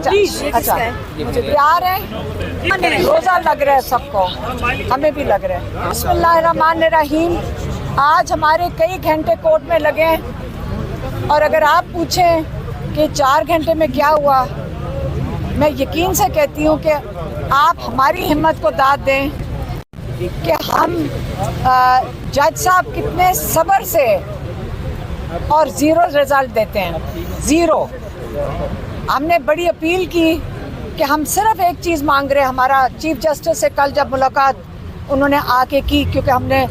अच्छा प्यार है, रोज़ा लग रहा है सबको, हमें भी लग रहा है। बिस्मिल्लाहिर्रहमानिर्रहीम। आज हमारे कई घंटे कोर्ट में लगे हैं और अगर आप पूछें कि 4 घंटे में क्या हुआ, मैं यकीन से कहती हूँ कि आप हमारी हिम्मत को दाद दें कि हम जज साहब कितने सब्र से और ज़ीरो रिज़ल्ट देते हैं, ज़ीरो। हमने बड़ी अपील की कि हम सिर्फ एक चीज़ मांग रहे हैं। हमारा चीफ जस्टिस से कल जब मुलाकात उन्होंने आके की, क्योंकि हमने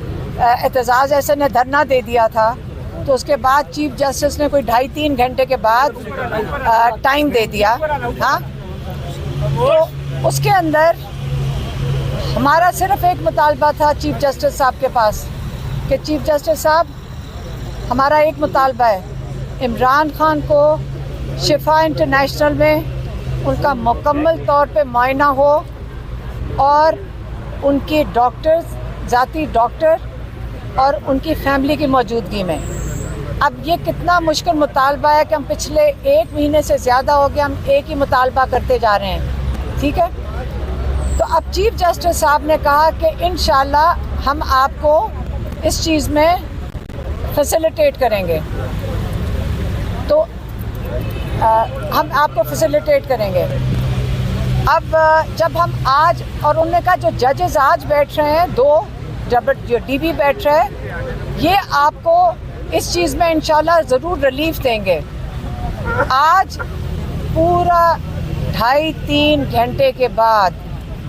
एतजाज़ ऐसे ने धरना दे दिया था, तो उसके बाद चीफ जस्टिस ने कोई 2.5-3 घंटे के बाद टाइम दे दिया। हाँ, तो उसके अंदर हमारा सिर्फ एक मुतालबा था चीफ जस्टिस साहब के पास कि चीफ जस्टिस साहब, हमारा एक मुतालबा है, इमरान खान को शिफा इंटरनेशनल में उनका मुकम्मल तौर पे मुआयना हो और उनके डॉक्टर्स, ज़ाती डॉक्टर और उनकी फैमिली की मौजूदगी में। अब ये कितना मुश्किल मुतालबा है कि हम पिछले 1 महीने से ज़्यादा हो गया, हम एक ही मुतालबा करते जा रहे हैं, ठीक है। तो अब चीफ जस्टिस साहब ने कहा कि इंशाल्लाह हम आपको इस चीज़ में फैसिलिटेट करेंगे, तो हम आपको फैसिलिटेट करेंगे। अब जब हम आज, और उन्होंने कहा जो जजेस आज बैठ रहे हैं, 2 जो डीबी बैठ रहे हैं, ये आपको इस चीज़ में इंशाल्लाह ज़रूर रिलीफ देंगे। आज पूरा 2.5-3 घंटे के बाद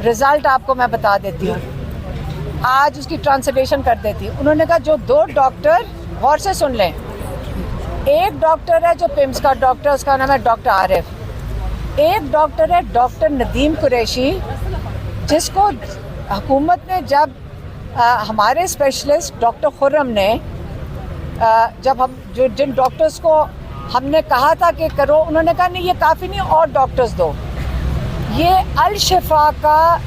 रिज़ल्ट आपको मैं बता देती हूँ, आज उसकी ट्रांसलेशन कर देती हूँ। उन्होंने कहा जो 2 डॉक्टर, गौर से सुन लें, एक डॉक्टर है जो पिम्स का डॉक्टर, उसका नाम है डॉक्टर आरिफ। एक डॉक्टर है डॉक्टर नदीम कुरैशी, जिसको हुकूमत ने जब हमारे स्पेशलिस्ट डॉक्टर खुर्रम ने जब हम जिन डॉक्टर्स को हमने कहा था कि करो, उन्होंने कहा नहीं ये काफ़ी नहीं, और डॉक्टर्स दो। ये अल शिफा का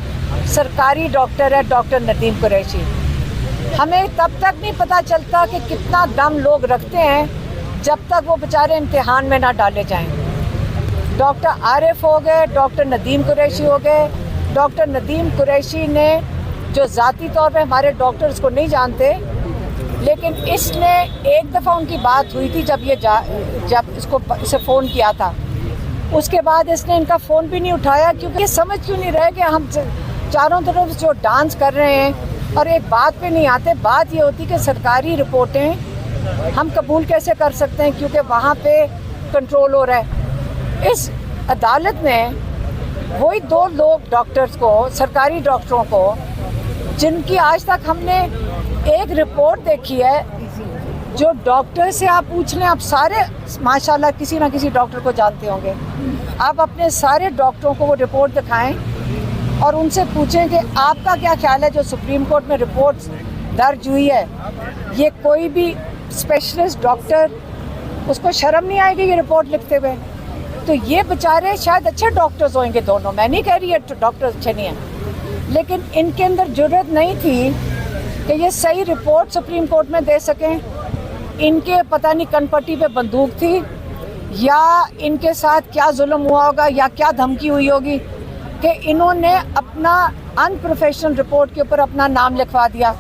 सरकारी डॉक्टर है डॉक्टर नदीम कुरैशी। हमें तब तक नहीं पता चलता कि कितना दम लोग रखते हैं जब तक वो बेचारे इम्तिहान में ना डाले जाएं। डॉक्टर आरिफ हो गए, डॉक्टर नदीम कुरैशी हो गए। डॉक्टर नदीम कुरैशी ने, जो ज़ाती तौर पे हमारे डॉक्टर्स को नहीं जानते, लेकिन इसने एक दफ़ा उनकी बात हुई थी जब इसे फ़ोन किया था, उसके बाद इसने इनका फ़ोन भी नहीं उठाया, क्योंकि ये समझ क्यों नहीं रहे कि हम चारों तरफ जो डांस कर रहे हैं और एक बात पे नहीं आते। बात ये होती कि सरकारी रिपोर्टें हम कबूल कैसे कर सकते हैं, क्योंकि वहाँ पे कंट्रोल हो रहा है। इस अदालत ने वही 2 लोग डॉक्टर्स को, सरकारी डॉक्टरों को, जिनकी आज तक हमने एक रिपोर्ट देखी है, जो डॉक्टर से आप पूछ लें, आप सारे माशाल्लाह किसी ना किसी डॉक्टर को जानते होंगे, आप अपने सारे डॉक्टरों को वो रिपोर्ट दिखाएं और उनसे पूछें कि आपका क्या ख्याल है जो सुप्रीम कोर्ट में रिपोर्ट दर्ज हुई है, ये कोई भी स्पेशलिस्ट डॉक्टर, उसको शर्म नहीं आएगी ये रिपोर्ट लिखते हुए? तो ये बेचारे शायद अच्छे डॉक्टर्स होंगे दोनों, मैं नहीं कह रही है डॉक्टर अच्छे नहीं हैं, लेकिन इनके अंदर जुर्रत नहीं थी कि ये सही रिपोर्ट सुप्रीम कोर्ट में दे सकें। इनके पता नहीं कनपट्टी पे बंदूक थी, या इनके साथ क्या जुल्म हुआ होगा, या क्या धमकी हुई होगी कि इन्होंने अपना अनप्रोफेशनल रिपोर्ट के ऊपर अपना नाम लिखवा दिया।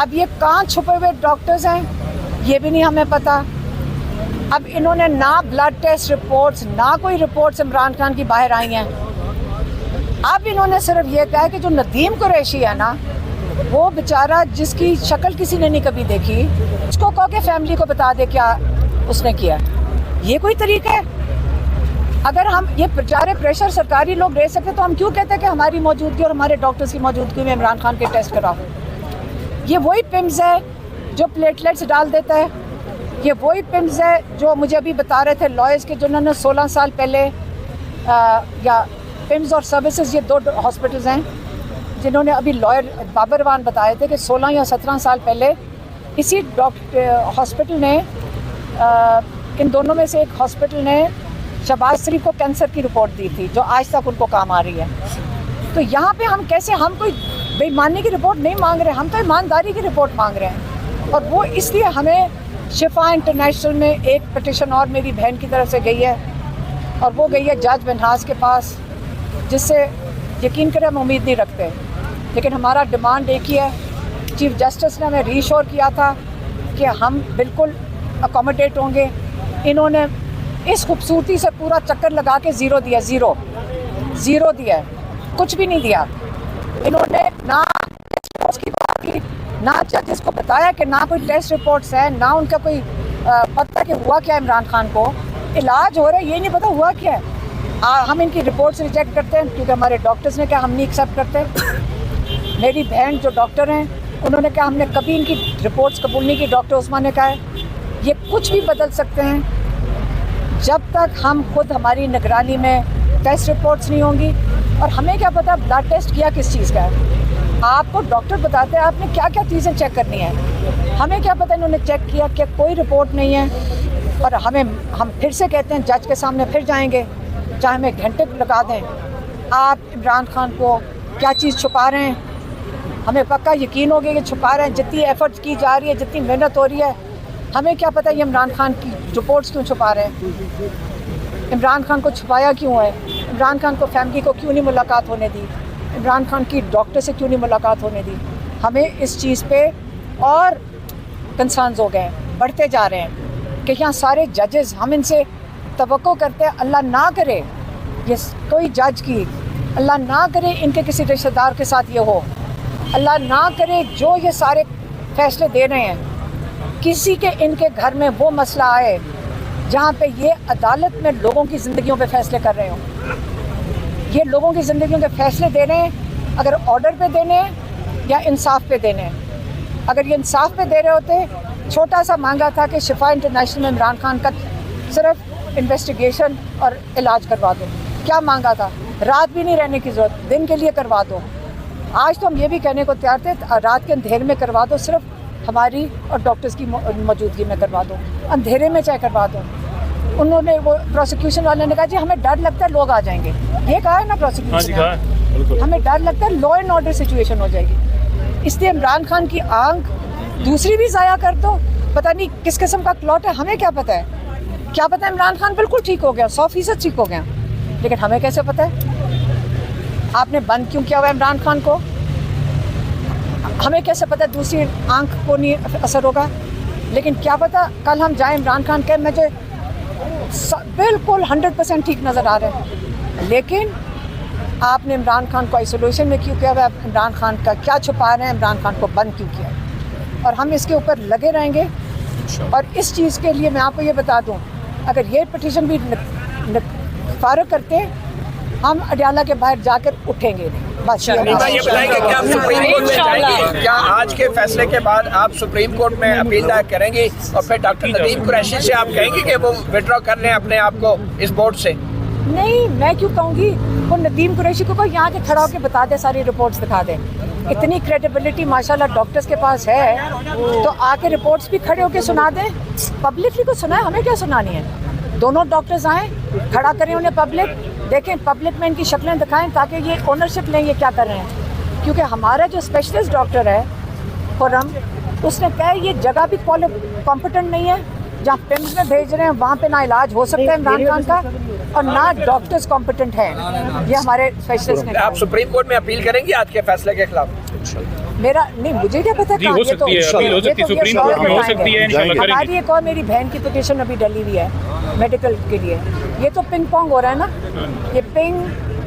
अब ये कहाँ छुपे हुए डॉक्टर्स हैं ये भी नहीं हमें पता। अब इन्होंने ना ब्लड टेस्ट रिपोर्ट्स, ना कोई रिपोर्ट्स इमरान खान की बाहर आई हैं। अब इन्होंने सिर्फ ये कहा है कि जो नदीम कुरैशी है ना, वो बेचारा जिसकी शक्ल किसी ने नहीं कभी देखी, उसको कहो कि फैमिली को बता दे क्या उसने किया। ये कोई तरीका है? अगर हम ये बेचारे प्रेशर सरकारी लोग ले सकते तो हम क्यों कहते हैं कि हमारी मौजूदगी और हमारे डॉक्टर्स की मौजूदगी में इमरान खान के टेस्ट कराओ? ये वही पिम्स है जो प्लेटलेट्स डाल देता है, ये वही पिम्स है जो मुझे अभी बता रहे थे लॉयर्स के, जिन्होंने 16 साल पहले या पिम्स और सर्विसेज, ये 2 हॉस्पिटल्स हैं जिन्होंने अभी लॉयर बाबरवान बताए थे कि 16 या 17 साल पहले इसी हॉस्पिटल ने, इन दोनों में से एक हॉस्पिटल ने शहबाज शरीफ को कैंसर की रिपोर्ट दी थी, जो आज तक उनको काम आ रही है। तो यहाँ पे हम कैसे, हम कोई बेईमानी की रिपोर्ट नहीं मांग रहे, हम तो ईमानदारी की रिपोर्ट मांग रहे हैं। और वो इसलिए हमें शिफा इंटरनेशनल में एक पिटिशन और मेरी बहन की तरफ से गई है और वो गई है जज मनहास के पास, जिससे यकीन करें हम उम्मीद नहीं रखते। लेकिन हमारा डिमांड एक ही है, चीफ जस्टिस ने हमें रीश्योर किया था कि हम बिल्कुल अकोमोडेट होंगे। इन्होंने इस खूबसूरती से पूरा चक्कर लगा के ज़ीरो दिया, ज़ीरो दिया, कुछ भी नहीं दिया। इन्होंने ना उसकी बात की, ना जजेस को बताया कि ना कोई टेस्ट रिपोर्ट्स हैं, ना उनका कोई पता कि हुआ क्या इमरान खान को, इलाज हो रहा है ये नहीं पता हुआ क्या है। हम इनकी रिपोर्ट्स रिजेक्ट करते हैं क्योंकि हमारे डॉक्टर्स ने कहा हम नहीं एक्सेप्ट करते। मेरी बहन जो डॉक्टर हैं उन्होंने कहा हमने कभी इनकी रिपोर्ट्स कबूल नहीं की। डॉक्टर उस्मान ने कहा है ये कुछ भी बदल सकते हैं जब तक हम खुद हमारी निगरानी में टेस्ट रिपोर्ट्स नहीं होंगी। और हमें क्या पता ब्लड टेस्ट किया किस चीज़ का है, आपको डॉक्टर बताते हैं आपने क्या क्या चीज़ें चेक करनी है। हमें क्या पता इन्होंने चेक किया कि कोई रिपोर्ट नहीं है। और हम फिर से कहते हैं जज के सामने फिर जाएंगे, चाहे हमें घंटे लगा दें। आप इमरान खान को क्या चीज़ छुपा रहे हैं, हमें पक्का यकीन हो गया कि छुपा रहे हैं। जितनी एफर्ट्स की जा रही है, जितनी मेहनत हो रही है, हमें क्या पता ये इमरान खान की रिपोर्ट्स क्यों छुपा रहे हैं, इमरान खान को छुपाया क्यों है, इमरान खान को फैमिली को क्यों नहीं मुलाकात होने दी, इमरान खान की डॉक्टर से क्यों नहीं मुलाकात होने दी। हमें इस चीज़ पे और कंसर्न्स हो गए, बढ़ते जा रहे हैं कि यहाँ सारे जजेस, हम इनसे तवक्को करते हैं अल्लाह ना करे ये कोई जज की, अल्लाह ना करे इनके किसी रिश्तेदार के साथ ये हो, अल्लाह ना करे जो ये सारे फैसले दे रहे हैं किसी के इनके घर में वो मसला आए जहाँ पे ये अदालत में लोगों की ज़िंदगियों पे फैसले कर रहे हों। ये लोगों की ज़िंदगियों के फैसले दे रहे हैं, अगर ऑर्डर पे देने हैं या इंसाफ पे देने हैं। अगर ये इंसाफ पे दे रहे होते, छोटा सा मांगा था कि शिफा इंटरनेशनल में इमरान खान का सिर्फ इन्वेस्टिगेशन और इलाज करवा दो, क्या मांगा था, रात भी नहीं रहने की ज़रूरत, दिन के लिए करवा दो। आज तो हम ये भी कहने को तैयार थे रात के अंधेरे में करवा दो, सिर्फ हमारी और डॉक्टर्स की मौजूदगी में करवा दो, अंधेरे में चाहे करवा दो। उन्होंने वो प्रोसिक्यूशन वाले ने कहा जी हमें डर लगता है लोग आ जाएंगे, ये कहा है ना प्रोसिक्यूशन, हमें डर लगता है लॉ एंड ऑर्डर सिचुएशन हो जाएगी, इसलिए इमरान खान की आंख दूसरी भी ज़ाया कर दो। पता नहीं किस किस्म का प्लॉट है, हमें क्या पता है, क्या पता है इमरान खान बिल्कुल ठीक हो गया, 100% ठीक हो गया, लेकिन हमें कैसे पता है। आपने बंद क्यों किया हुआ है इमरान खान को, हमें कैसे पता दूसरी आंख को नहीं असर होगा। लेकिन क्या पता कल हम जाएं इमरान खान के मुझे बिल्कुल 100% ठीक नज़र आ रहे हैं, लेकिन आपने इमरान खान को आइसोलेशन में क्यों किया हुआ है, इमरान खान का क्या छुपा रहे हैं, इमरान खान को बंद क्यों किया। और हम इसके ऊपर लगे रहेंगे। और इस चीज़ के लिए मैं आपको ये बता दूं, अगर ये पिटीशन भी फारग करते हम अडियाला के बाहर जाकर उठेंगे। बस ये बताएंगे कि आप सुप्रीम कोर्ट में जाएंगे, क्या आज के फैसले के बाद आप सुप्रीम कोर्ट में अपील दायर करेंगे और फिर डॉक्टर नदीम कुरैशी से आप कहेंगे कि वो विड्रॉ कर लें अपने आप को इस बोर्ड से? नहीं, मैं क्यों कहूँगी, वो नदीम कुरैशी को यहाँ के खड़ा होकर बता दे, सारी रिपोर्ट्स दिखा दे। इतनी क्रेडिबिलिटी माशाल्लाह डॉक्टर्स के पास है, तो आके रिपोर्ट्स भी खड़े होकर सुना दें, पब्लिकली को सुनाए, हमें क्या सुनानी है। दोनों डॉक्टर्स आएँ, खड़ा करें उन्हें, पब्लिक देखें, पब्लिक में इनकी शक्लें दिखाएं ताकि ये ओनरशिप लें ये क्या कर रहे हैं। क्योंकि हमारा जो स्पेशलिस्ट डॉक्टर है खुर्रम, उसने कहा ये जगह भी कॉम्पिटेंट नहीं है, जहाँ पिम्स में भेज रहे हैं वहाँ पे ना इलाज हो सकता है इमरान खान का, और ना डॉक्टर्स कॉम्पिटेंट हैं। ये हमारे स्पेशलिस्ट ने। आप सुप्रीम कोर्ट में अपील करेंगे आज के फैसले के खिलाफ? मेरा नहीं, मुझे क्या पता, हो सकती है सुप्रीम कोर्ट में हो सकती है। हमारी एक और मेरी बहन की पिटीशन अभी डली हुई है मेडिकल के लिए। ये तो पिंग पोंग हो रहा है ना, ये पिंग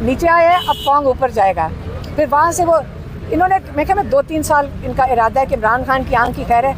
नीचे आया है, अब पोंग ऊपर जाएगा, फिर वहाँ से वो इन्होंने, मैं क्या, 2-3 साल इनका इरादा है कि इमरान खान की आंख की खैर है,